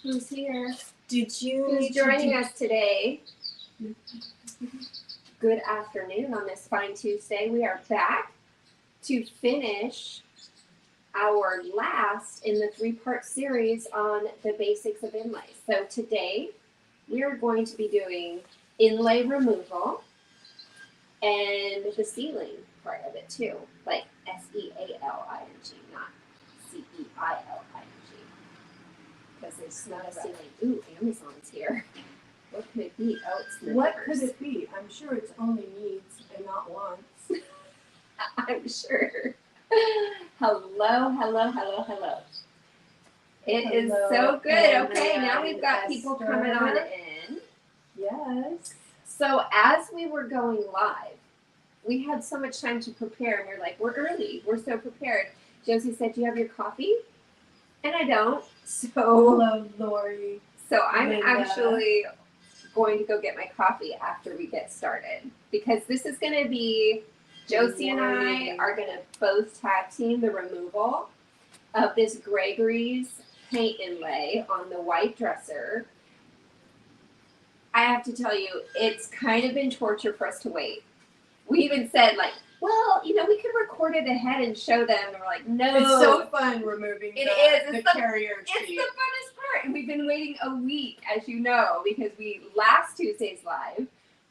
Who's here? Did you Who's joining us today? Good afternoon on this fine Tuesday. We are back to finish our last in the 3-part series on the basics of inlay. So today we are going to be doing inlay removal and the sealing part of it too, like S-E-A-L-I-N-G, not C-E-I-L-I-N-G, because it's not a sealing. Ooh, Amazon's here. What could it be? Oh, it's the What numbers. could it be? I'm sure it's only needs and not wants. I'm sure. Hello. It is so good. Okay, now we've got people coming on in. Yes. So as we were going live, we had so much time to prepare, and we're like, we're early. We're so prepared. Josie said, "Do you have your coffee?" And I don't. So Hello, Lori. So I'm Linda. actually going to go get my coffee after we get started, because this is going to be, Josie and I are going to both tag team the removal of this Gregory's paint inlay on the white dresser. I have to tell you, it's kind of been torture for us to wait. We even said, like, well, you know, we could record it ahead and show them. And we're like, no. It's so fun removing the carrier sheet. It's the funnest part. And we've been waiting a week, as you know, because last Tuesday's live,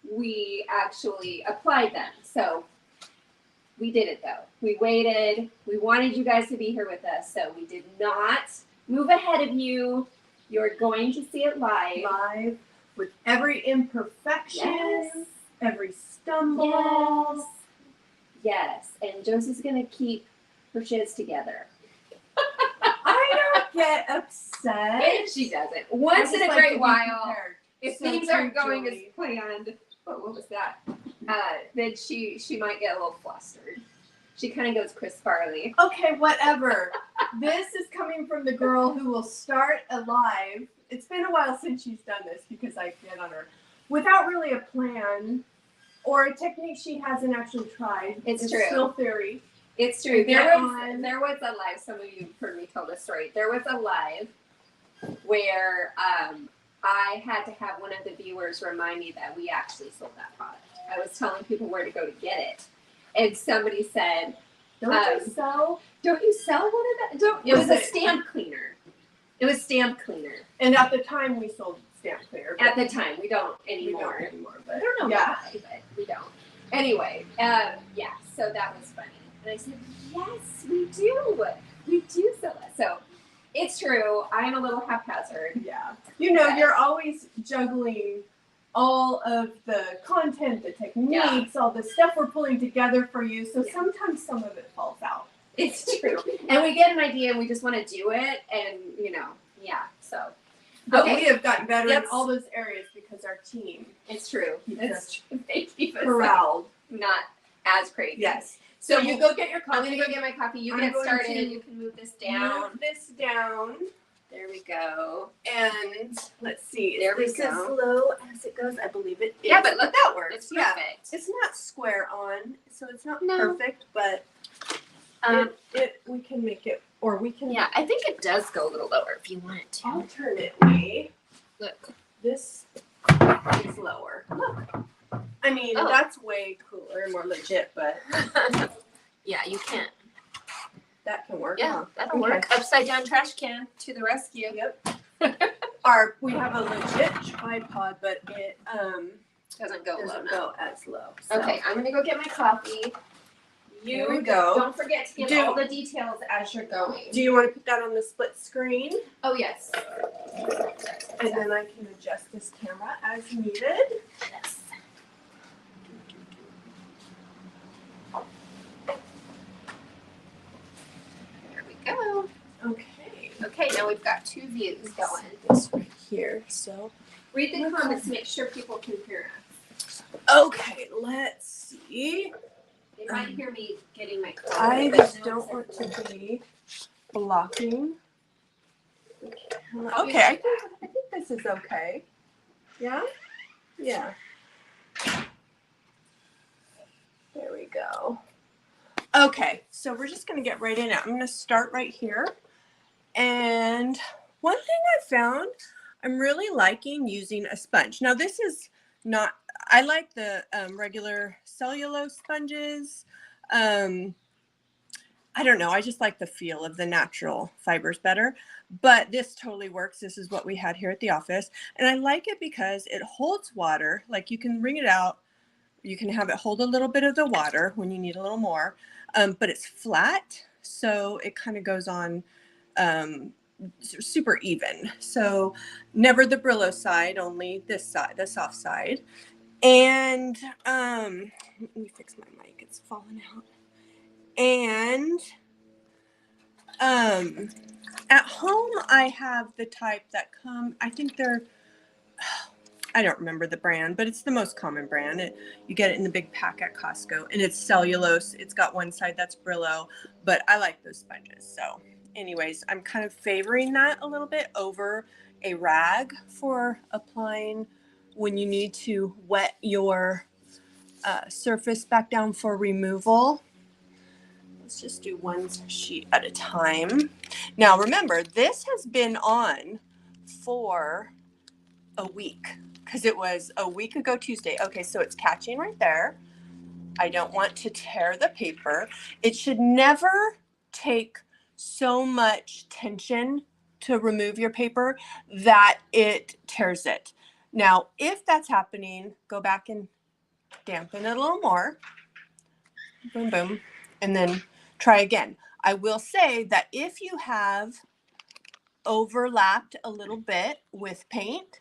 we actually applied them. So we did it, though. We waited. We wanted you guys to be here with us. So we did not move ahead of you. You're going to see it live. With every imperfection, every stumble. Yes. And Josie's going to keep her shiz together. I don't get upset. She doesn't. Once in a great while, if things aren't going as planned, what was that? Then she might get a little flustered. She kind of goes Chris Farley. Okay, whatever. This is coming from the girl who will start a live. It's been a while since she's done this because I get on her without really a plan or a technique she hasn't actually tried. It's true. Still theory. It's true. There was a live. Some of you have heard me tell this story. There was a live where I had to have one of the viewers remind me that we actually sold that product. I was telling people where to go to get it, and somebody said, Don't you sell one of that? It was a stamp cleaner. It was stamp cleaner. And at the time we sold stamp cleaner. At the time, we don't anymore. But I don't know why, but we don't. Anyway, so that was funny. And I said, yes, we do. We do sell it. So it's true. I am a little haphazard. Yeah. You know, you're always juggling all of the content, the techniques, all the stuff we're pulling together for you. So sometimes some of it falls out. It's true. And we get an idea and we just want to do it. And, so. But we have gotten better in all those areas because our team. It's true. It's true. They keep us corralled. Not as crazy. Yes. So you go get your coffee. I'm going to go get my coffee. You get started and you can move this down. Move this down. There we go. And let's see. There we go. This is as low as it goes. I believe it is. Yeah, but look, that works. It's perfect. It's not square on, so it's not perfect, but we can make it, or we can. Yeah, I think it does go a little lower if you want it to. Alternately, look, this is lower. Look. I mean, that's way cooler and more legit, but yeah, you can't. That can work. Yeah, that'll work. Upside down trash can to the rescue. Yep. We have a legit tripod, but it doesn't go as low. So. Okay, I'm gonna go get my coffee. Here we go. Don't forget to give all the details as you're going. Do you want to put that on the split screen? Oh yes. And then I can adjust this camera as needed. Yes. There we go. Okay, now we've got 2 views going. This right here. So read the comments to make sure people can hear us. Okay, let's see. They might hear me getting my coffee. I just don't want to be blocking. Okay, I think this is okay. Yeah? Yeah. There we go. Okay, so we're just going to get right in it. I'm going to start right here. And One thing I found, I'm really liking using a sponge. Now this is not, I like the regular cellulose sponges. I don't know. I just like the feel of the natural fibers better, but this totally works. This is what we had here at the office. And I like it because it holds water. Like you can wring it out. You can have it hold a little bit of the water when you need a little more, but it's flat. So it kind of goes on super even. So never the Brillo side, only this side, the soft side. And let me fix my mic. It's falling out. And at home, I have the type that come, I think they're, I don't remember the brand, but it's the most common brand. You get it in the big pack at Costco, and it's cellulose. It's got one side that's Brillo, but I like those sponges. So anyways, I'm kind of favoring that a little bit over a rag for applying when you need to wet your surface back down for removal. Let's just do one sheet at a time. Now remember, this has been on for a week because it was a week ago Tuesday. Okay, so it's catching right there. I don't want to tear the paper. It should never take so much tension to remove your paper that it tears it. Now, if that's happening, go back and dampen it a little more. Boom, boom. And then try again. I will say that if you have overlapped a little bit with paint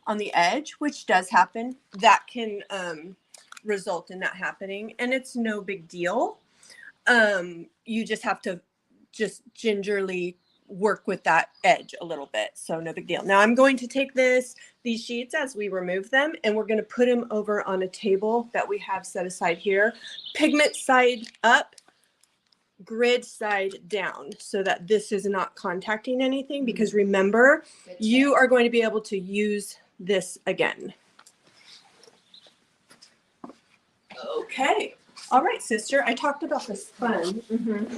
on the edge, which does happen, that can result in that happening. And it's no big deal. You just have to just gingerly work with that edge a little bit. So no big deal. Now I'm going to take these sheets as we remove them, and we're going to put them over on a table that we have set aside here. Pigment side up, grid side down, so that this is not contacting anything, because remember, you are going to be able to use this again. Okay. All right, sister. I talked about the sponge. I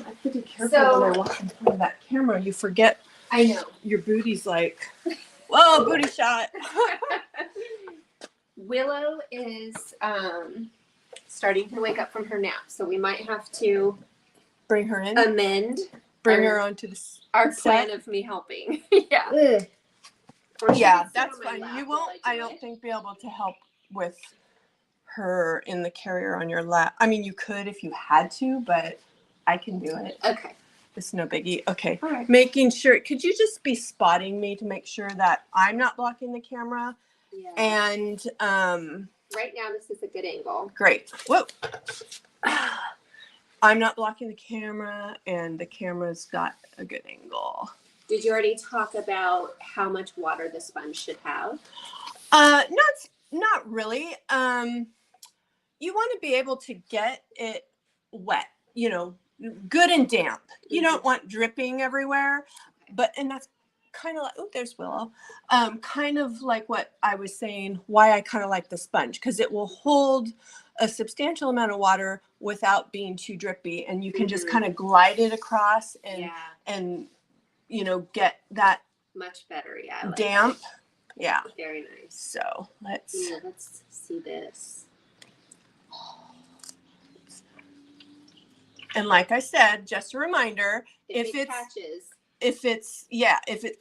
have to be careful when I walk in front of that camera. You forget. I know. Your booty's like, whoa, booty shot. Willow is starting to wake up from her nap, so we might have to Bring her in. amend Bring her onto the our set. plan of me helping. Yeah. Yeah, that's fine. You won't, I don't think, be able to help with her in the carrier on your lap. I mean, you could if you had to, but I can do it. Okay. It's no biggie. Okay. All right. Making sure, could you just be spotting me to make sure that I'm not blocking the camera? Yeah. And right now, this is a good angle. great. Whoa. I'm not blocking the camera, and the camera's got a good angle. Did you already talk about how much water the sponge should have? Not really. You want to be able to get it wet, good and damp. You don't want dripping everywhere, and that's kind of like, oh, there's Willow. Kind of like what I was saying, why I kind of like the sponge, because it will hold a substantial amount of water without being too drippy, and you can just kind of glide it across and get that much better. Yeah. I like damp. that. Yeah. Very nice. So let's see this. And like I said, just a reminder, if it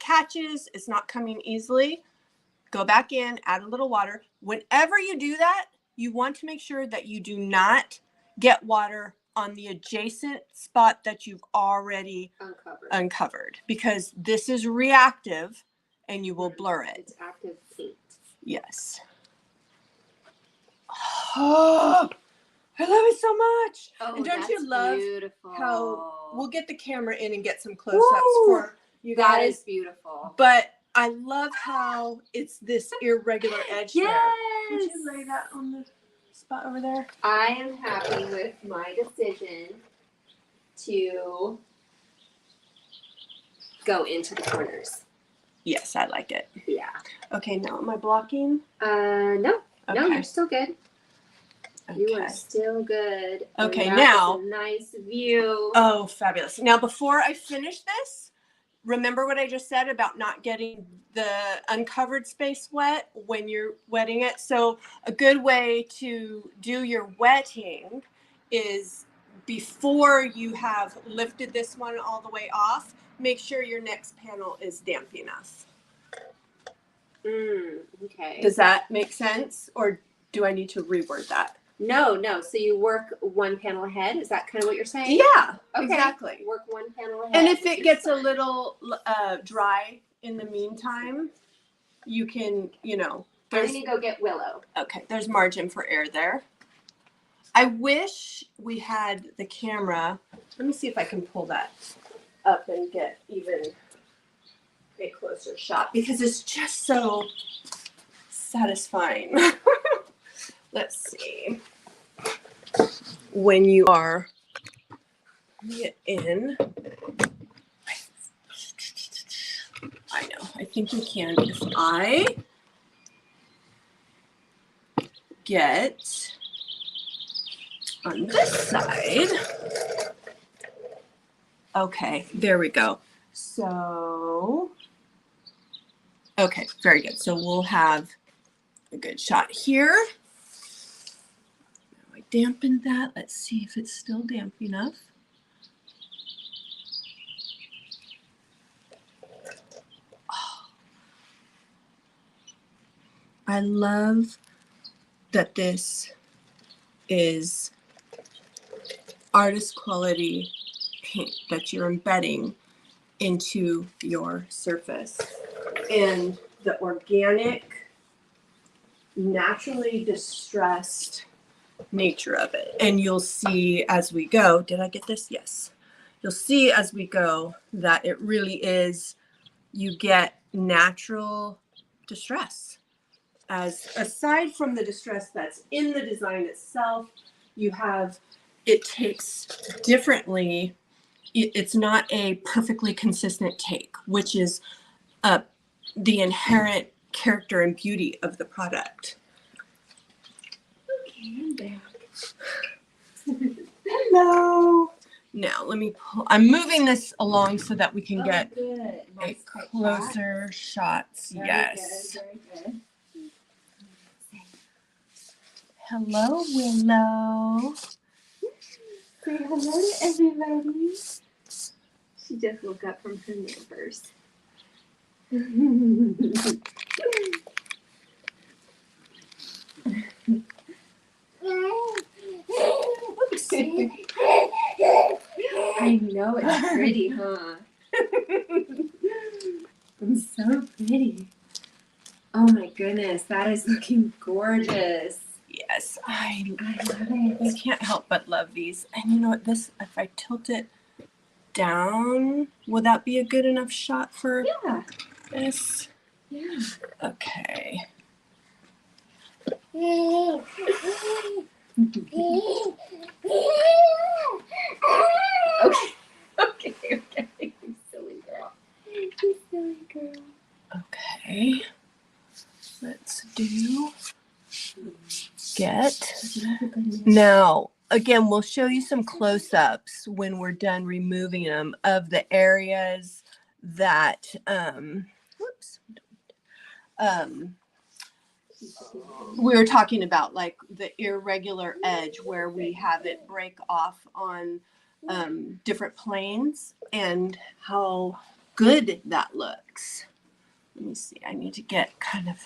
catches, it's not coming easily, go back in, add a little water. Whenever you do that, you want to make sure that you do not get water on the adjacent spot that you've already uncovered, because this is reactive and you will blur it. It's active paint. Yes. Oh, I love it so much. Oh, and don't you love beautiful. how we'll get the camera in and get some close-ups for you guys. That is beautiful. But I love how it's this irregular edge there. Would you lay that on the spot over there? I am happy with my decision to go into the corners. Yes, I like it. Yeah. Okay, now am I blocking? No. Okay. No, you're still good. Okay. You are still good. Okay, and now. a nice view. Oh, fabulous. Now, before I finish this, remember what I just said about not getting the uncovered space wet when you're wetting it. So a good way to do your wetting is before you have lifted this one all the way off, make sure your next panel is damp enough. Okay. Does that make sense? Or do I need to reword that? No. So you work one panel ahead. Is that kind of what you're saying? Yeah, Okay. exactly. Work one panel ahead. And if it gets a little dry in the meantime, you can, I'm there's, gonna go get Willow. okay, there's margin for error there. I wish we had the camera. Let me see if I can pull that up and get even a closer shot because it's just so satisfying. Let's see. When you are in, I know, I think we can. If I get on this side, okay, there we go. So, okay, very good. So we'll have a good shot here. Now I dampened that. Let's see if it's still damp enough. I love that this is artist quality paint that you're embedding into your surface. And the organic, naturally distressed nature of it. And you'll see as we go, did I get this? Yes. You'll see as we go that it really is, you get natural distress. As aside from the distress that's in the design itself, you have, it takes differently. It's not a perfectly consistent take, which is the inherent character and beauty of the product. Okay, I'm back. Hello. Now let me pull, I'm moving this along so that we can get good. a Nice tight closer shots. shot. Yes. Very good. Hello, Willow. Say hello to everybody. She just woke up from her neighbors. I know it's pretty, huh? It's so pretty. Oh my goodness, that is looking gorgeous. Yes, I love it. I can't help but love these. And you know what? This, if I tilt it down, will that be a good enough shot for this? Yeah. Okay. Okay. You silly girl. You silly girl. Okay. Let's do get. Now, again, we'll show you some close-ups when we're done removing them of the areas that, we were talking about, like the irregular edge where we have it break off on different planes and how good that looks. Let me see, I need to get kind of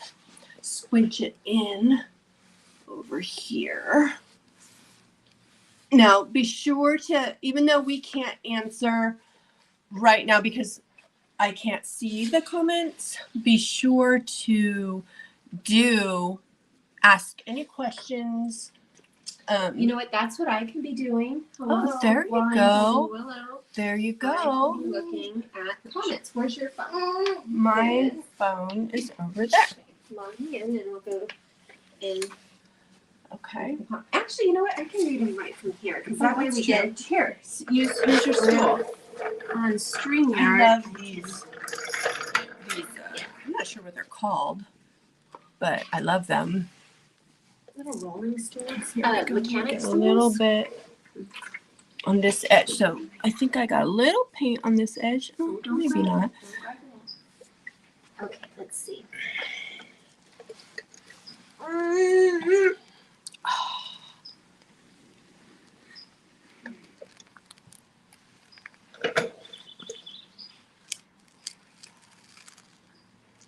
squinch it in over here. Now, be sure to, even though we can't answer right now because I can't see the comments, be sure to ask any questions. You know what? That's what I can be doing. Oh, there you go. There you I can go. be looking at the comments. Where's your phone? My phone is over there. Log me in and we'll go in. Okay. Actually, you know what? I can read them right from here because that way we get here. Use your stool. on StreamYard. I love these. I'm not sure what they're called, but I love them. Little rolling stools. Here we go. Mechanic A stools. little bit. on this edge. So I think I got a little paint on this edge. Oh, maybe not. Okay, let's see.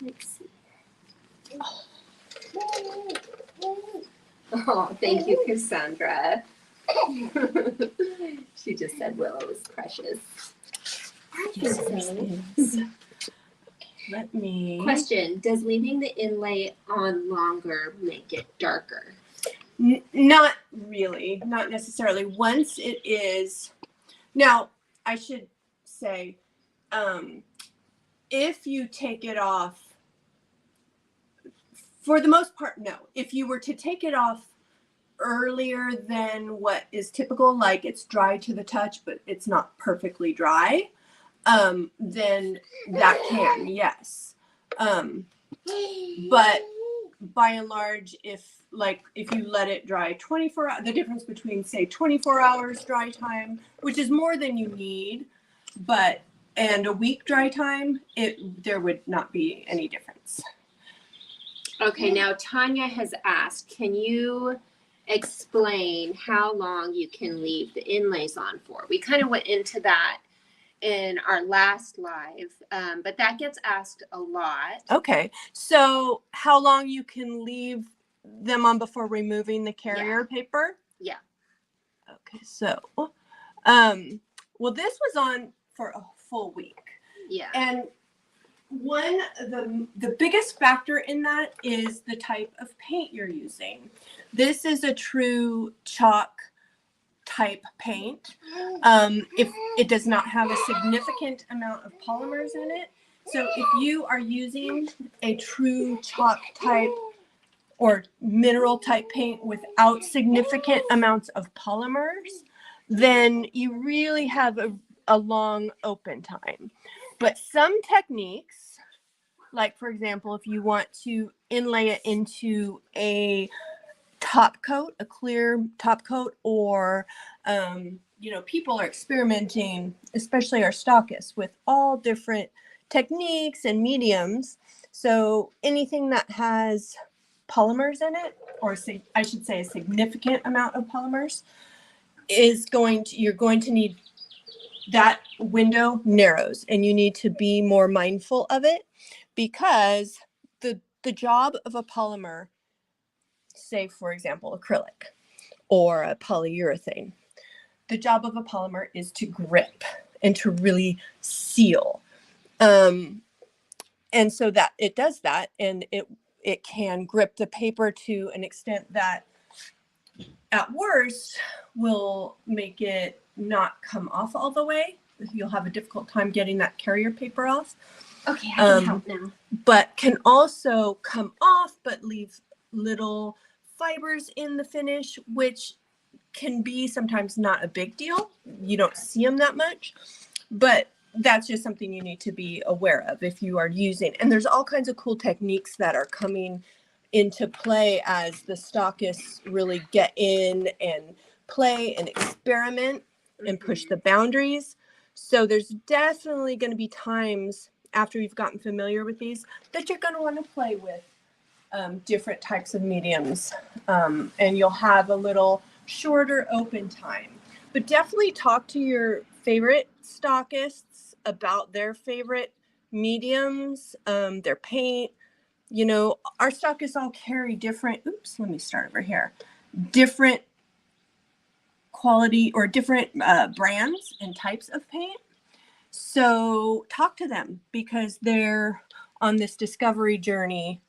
Let's see. Oh, thank you, Cassandra. She just said Willow is precious. Yes, it is. Let me. Question: does leaving the inlay on longer make it darker? Not really, not necessarily. Once it is, now I should say, if you take it off, for the most part, no. If you were to take it off earlier than what is typical, like it's dry to the touch, but it's not perfectly dry, then that can, yes. But by and large, if you let it dry 24 hours, the difference between say 24 hours dry time, which is more than you need, and a week dry time, there would not be any difference. Okay, now Tanya has asked, can you explain how long you can leave the inlays on for? We kind of went into that in our last live, but that gets asked a lot. Okay, so how long you can leave them on before removing the carrier paper? Yeah. Okay, so, well, this was on for a full week. Yeah. And the biggest factor in that is the type of paint you're using. This is a true chalk type paint. If it does not have a significant amount of polymers in it. So if you are using a true chalk type or mineral type paint without significant amounts of polymers, then you really have a long open time. But some techniques, like for example, if you want to inlay it into a top coat, a clear top coat, or people are experimenting, especially our stockists, with all different techniques and mediums. So anything that has polymers in it, or I should say a significant amount of polymers, you're going to need that window narrows, and you need to be more mindful of it, because the job of a polymer, say for example acrylic or a polyurethane, the job of a polymer is to grip and to really seal, and so that it does that, and it can grip the paper to an extent that at worst will make it not come off all the way. You'll have a difficult time getting that carrier paper off. Okay, I can help now. But can also come off but leave little fibers in the finish, which can be sometimes not a big deal. You don't see them that much, but that's just something you need to be aware of if you are using. And there's all kinds of cool techniques that are coming into play as the stockists really get in and play and experiment and push the boundaries. So there's definitely going to be times after you've gotten familiar with these that you're going to want to play with different types of mediums, and you'll have a little shorter open time. But definitely talk to your favorite stockists about their favorite mediums, their paint. Our stockists all carry different, let me start over here, different quality or different brands and types of paint. So talk to them, because they're on this discovery journey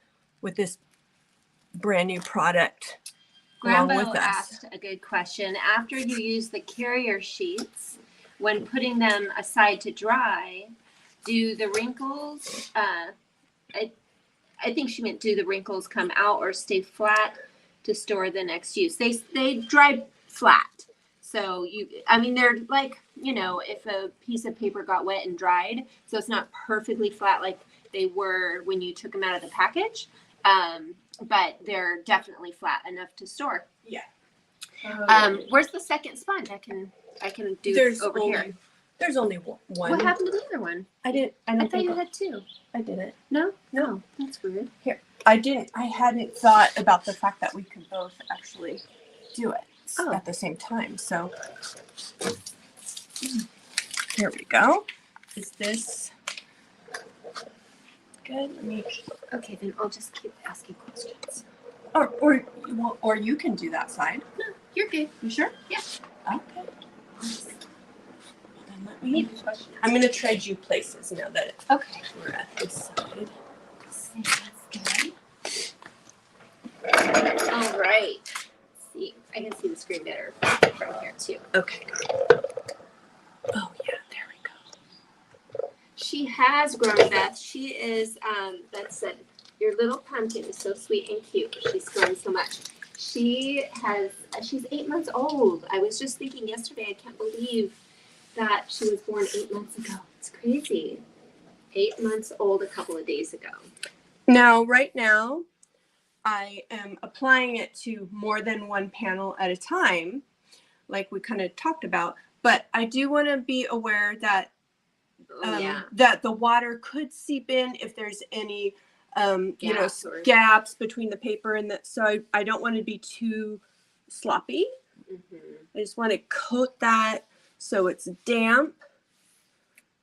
with this brand new product. Grambo asked a good question. After you use the carrier sheets, when putting them aside to dry, do the wrinkles, I think she meant, do the wrinkles come out or stay flat to store the next use? They dry flat. So they're like, if a piece of paper got wet and dried, so it's not perfectly flat like they were when you took them out of the package. But they're definitely flat enough to store. Yeah. Where's the second sponge? I can I can do There's over only, here. There's only one. What happened to the other one? I don't I thought think you had two. I did it. No? No. That's weird. I hadn't thought about the fact that we could both actually do it Oh. at the same time. So here we go. Is this good? Let me. Okay, then I'll just keep asking questions. Or you can do that side. No, you're good. You sure? Yeah. Okay. Then let me. I'm gonna trade you places now that Okay. we're at this side. That's good. All right. Let's see, I can see the screen better from here too. Okay. Oh yeah, there we go. She has grown, Beth. She is, Beth said, your little pumpkin is so sweet and cute. She's grown so much. She's 8 months old. I was just thinking yesterday, I can't believe that she was born 8 months ago. It's crazy. 8 months old a couple of days ago. Now, right now, I am applying it to more than one panel at a time, like we kind of talked about. But I do want to be aware that that the water could seep in if there's any gaps between the paper and that. So I don't want to be too sloppy. I just want to coat that so it's damp,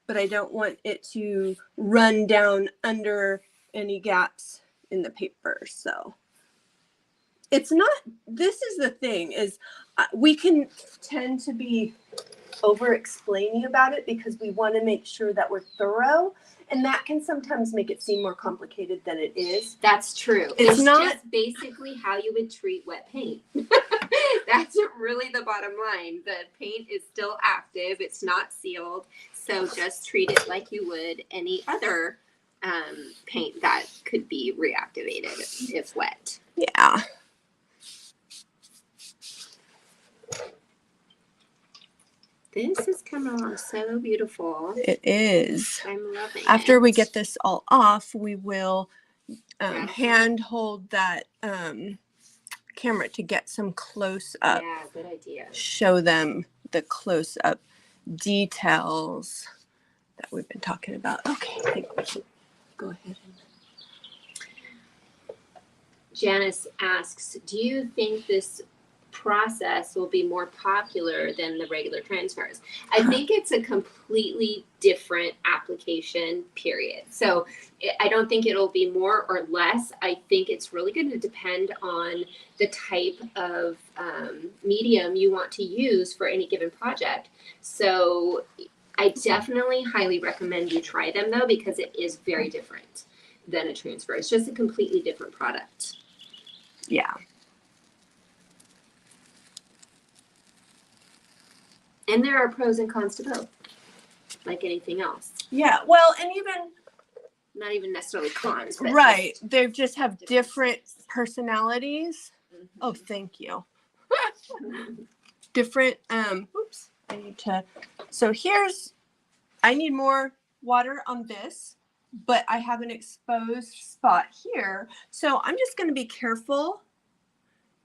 but I don't want it to run down under any gaps in the paper. So it's not, this is the thing is we can tend to be over explaining about it because we want to make sure that we're thorough, and that can sometimes make it seem more complicated than it is. That's true. It's not just basically how you would treat wet paint. That's really the bottom line. The paint is still active. It's not sealed. So just treat it like you would any other paint that could be reactivated if wet. Yeah. This is coming along so beautiful. It is. I'm loving After it. we get this all off, we will Yeah. hand hold that camera to get some close up. Yeah, good idea. Show them the close up details that we've been talking about. Okay, I think we should go ahead. Janice asks, do you think this process will be more popular than the regular transfers? I think it's a completely different application, period. So I don't think it'll be more or less. I think it's really going to depend on the type of medium you want to use for any given project. So I definitely highly recommend you try them though, because it is very different than a transfer. It's just a completely different product. Yeah. And there are pros and cons to both, like anything else. Yeah, well, and even Not even necessarily cons, but right, they just have different personalities. Mhm. Oh, thank you. Different oops, I need to, so here's, I need more water on this, but I have an exposed spot here. So I'm just going to be careful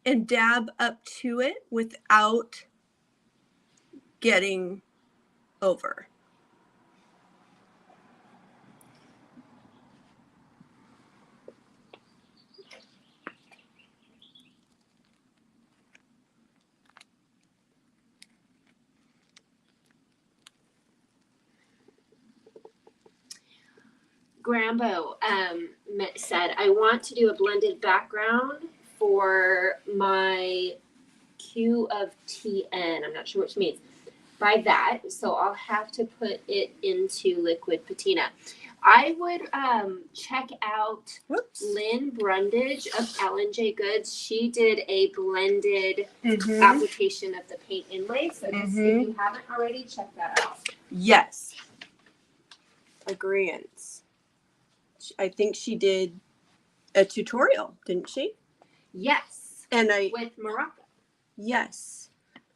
and dab up to it without getting over. Grambo said, I want to do a blended background for my Q of TN. I'm not sure what she means by that, so I'll have to put it into liquid patina. I would check out Lynn Brundage of L&J Goods. She did a blended application of the paint inlay, so just if you haven't already, check that out. Yes. Agreeance. I think she did a tutorial, didn't she? Yes. And with Morocco. Yes.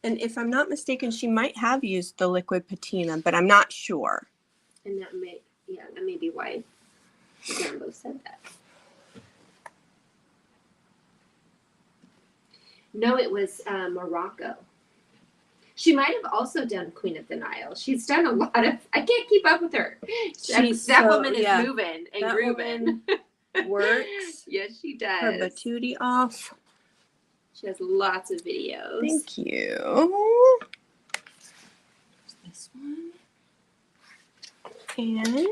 And if I'm not mistaken, she might have used the liquid patina, but I'm not sure. And that may be why Grambo said that. No, it was Morocco. She might have also done Queen of the Nile. She's done a lot of. I can't keep up with her. That woman is moving and that grooving. woman works Yes, she does. her patootie off. She has lots of videos. Thank you. This one. And And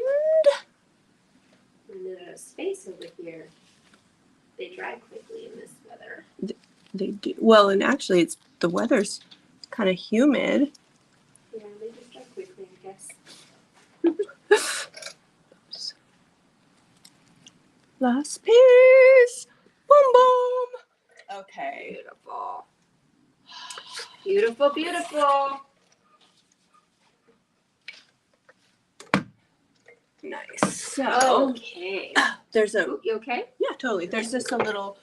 then a space over here. They dry quickly in this weather. they do well, and actually it's the weather's kind of humid. Yeah, they just dry quickly, I guess. Last piece. Boom boom. Okay. Beautiful. Beautiful, beautiful. Nice. So Okay. there's a Ooh, you okay? yeah, totally. There's just a little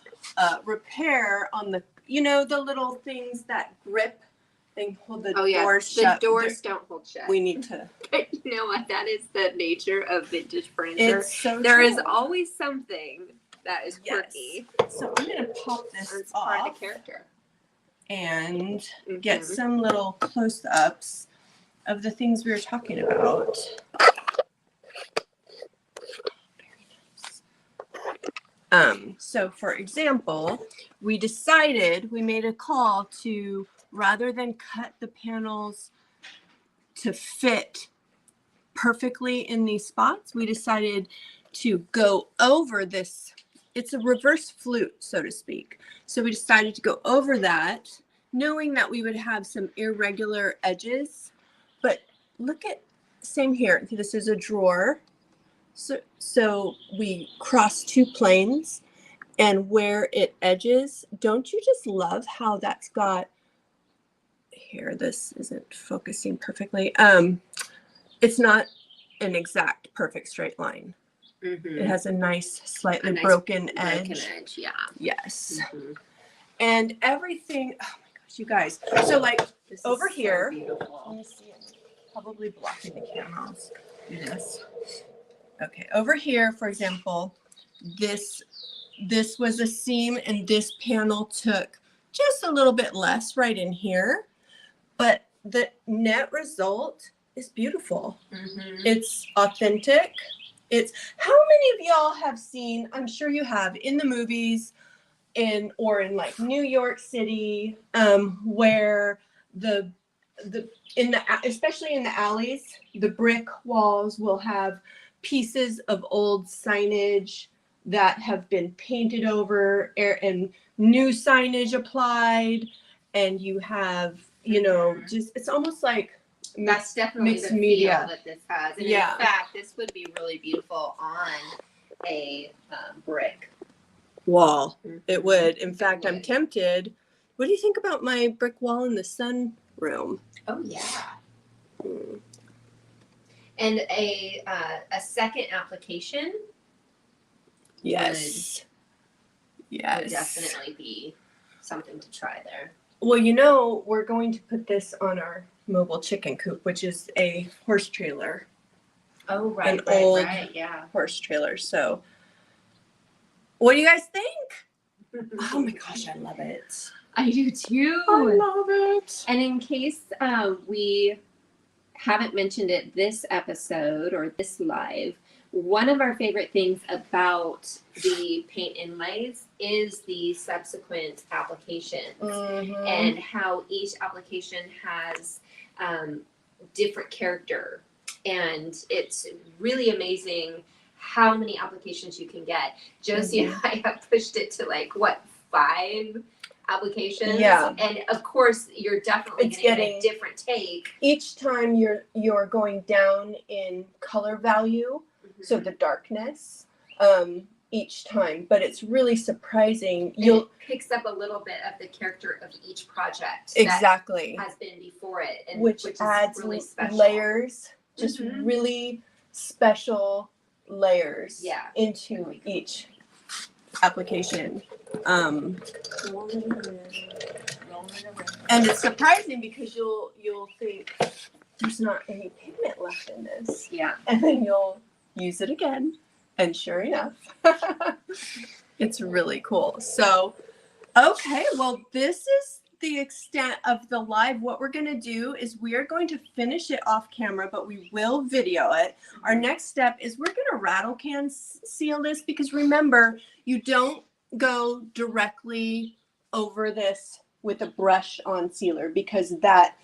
repair on the the little things that grip and hold the doors shut. The doors don't hold shut. We need to. But you know what? That is the nature of vintage furniture. It's so There true. is always something that is quirky. So I'm gonna pop this It's part of off the character. and get Mhm. some little close-ups of the things we were talking about. So for example, we made a call to, rather than cut the panels to fit perfectly in these spots, we decided to go over this. It's a reverse flute, so to speak. So we decided to go over that, knowing that we would have some irregular edges. But look at, same here. This is a drawer. So we cross two planes, and where it edges, don't you just love how that's got, here, this isn't focusing perfectly. It's not an exact perfect straight line. Mm-hmm. It has a nice, slightly broken edge. Yeah. Yes. Mm-hmm. And everything, oh my gosh, you guys. So like This over is so here, beautiful. let me see, I'm probably blocking the camera. I'll do this. Okay, over here, for example, this was a seam, and this panel took just a little bit less right in here, but the net result is beautiful. Mm-hmm. It's authentic. It's, how many of y'all have seen, I'm sure you have, in the movies in like New York City, where especially in the alleys, the brick walls will have pieces of old signage that have been painted over and new signage applied, and you have, just, it's almost like That's definitely mixed the media feel that this has. And Yeah. in fact, this would be really beautiful on a brick. wall. Mhm. It would. In fact, It I'm would. tempted. What do you think about my brick wall in the sunroom? Oh yeah. Hmm. And a second application Yes. would Yes. definitely be something to try there. Well, we're going to put this on our mobile chicken coop, which is a horse trailer, Oh An old- yeah. horse trailer. So, what do you guys think? Oh my gosh, I love it. I do too. I love it. And in case we haven't mentioned it this episode or this live, one of our favorite things about the paint inlays is the subsequent applications Mhm. and how each application has different character. And it's really amazing how many applications you can get. Josie and I have pushed it to 5 applications. Yeah. And of course, you're definitely It's going to get getting- a different take. Each time you're going down in color value, so the darkness, each time, but it's really surprising. And it picks up a little bit of the character of each project exactly, that has been before it, and which is adds really special. layers, just Mhm. really special layers Yeah. into each application. And it's surprising because you'll think there's not any pigment left in this, Yeah. and then you'll use it again, and sure enough, it's really cool. So, okay, well, this is the extent of the live. What we're going to do is we are going to finish it off camera, but we will video it. Our next step is we're going to rattle can seal this, because remember, you don't go directly over this with a brush on sealer, because that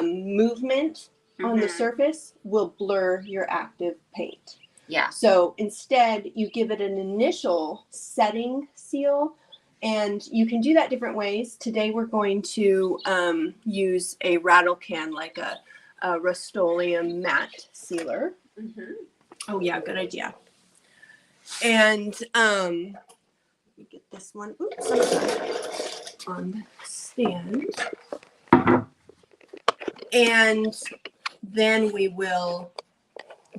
movement on the surface will blur your active paint. Yeah. So instead, you give it an initial setting seal, and you can do that different ways. Today, we're going to use a rattle can, like a Rust-Oleum matte sealer. Oh yeah, good idea. And let me get this one. Oops, on the stand. And then we will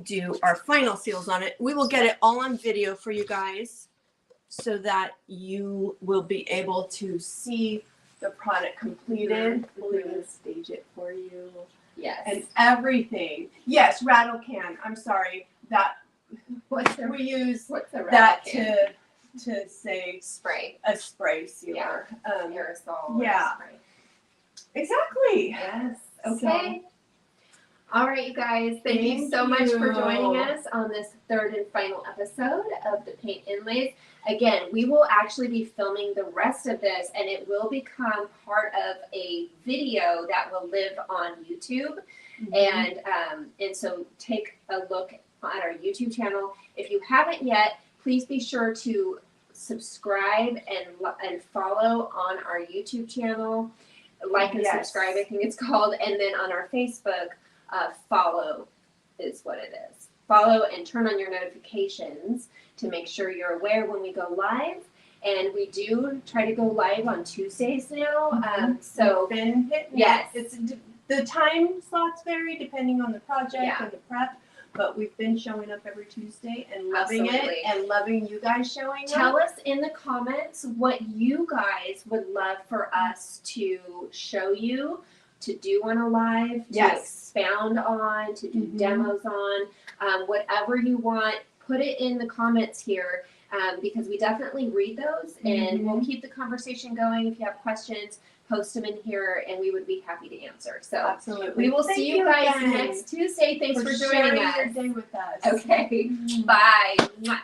do our final seals on it. We will get it all on video for you guys so that you will be able to see the product completed. We'll even stage it for you. Yes. And everything. Yes, rattle can. I'm sorry. That we use What's the that can? to say Spray. a spray sealer. Aerosol. Yeah. Spray. Exactly. Yes. Okay. All right, you guys. Thank you so much for joining us on this third and final episode of the Paint Inlays. Again, we will actually be filming the rest of this, and it will become part of a video that will live on YouTube. And so take a look at our YouTube channel. If you haven't yet, please be sure to subscribe and follow on our YouTube channel. Like and subscribe, I think it's called. And then on our Facebook, follow is what it is. Follow and turn on your notifications to make sure you're aware when we go live. And we do try to go live on Tuesdays now. So been hit. Yes. It's the time slots vary depending on the project and the prep. But we've been showing up every Tuesday and loving it and loving you guys showing up. Tell us in the comments what you guys would love for us to show you, to do on a live, to expound on, to do demos on, whatever you want. Put it in the comments here because we definitely read those and we'll keep the conversation going. If you have questions, post them in here and we would be happy to answer. So absolutely. We will see you guys next Tuesday. Thanks for joining us. Your day with us. Okay. Bye. Mwah.